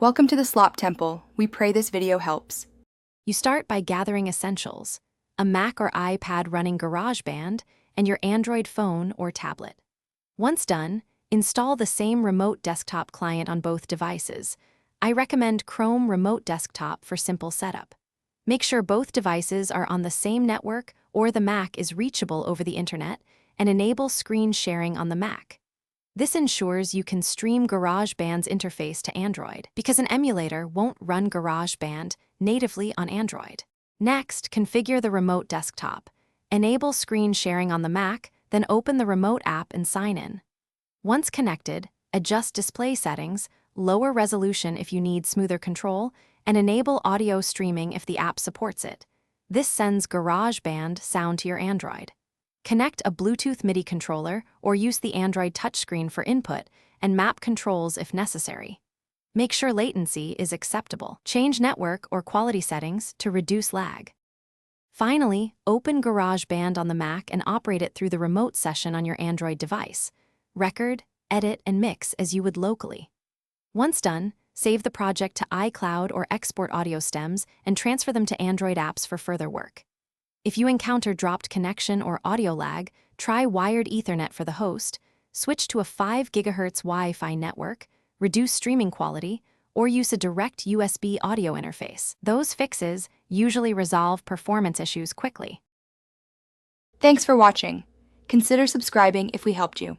Welcome to the Slop Temple. We pray this video helps. You start by gathering essentials: a Mac or iPad running Garageband, and your Android phone or tablet. Once done, install the same remote desktop client on both devices. I recommend Chrome Remote Desktop for simple setup. Make sure both devices are on the same network or the Mac is reachable over the internet, and enable screen sharing on the Mac. This ensures you can stream GarageBand's interface to Android, because an emulator won't run GarageBand natively on Android. Next, configure the remote desktop. Enable screen sharing on the Mac, then open the remote app and sign in. Once connected, adjust display settings, lower resolution if you need smoother control, and enable audio streaming if the app supports it. This sends GarageBand sound to your Android. Connect a Bluetooth MIDI controller or use the Android touchscreen for input and map controls if necessary. Make sure latency is acceptable. Change network or quality settings to reduce lag. Finally, open GarageBand on the Mac and operate it through the remote session on your Android device. Record, edit, and mix as you would locally. Once done, save the project to iCloud or export audio stems and transfer them to Android apps for further work. If you encounter dropped connection or audio lag, try wired Ethernet for the host, switch to a 5 GHz Wi-Fi network, reduce streaming quality, or use a direct USB audio interface. Those fixes usually resolve performance issues quickly. Thanks for watching. Consider subscribing if we helped you.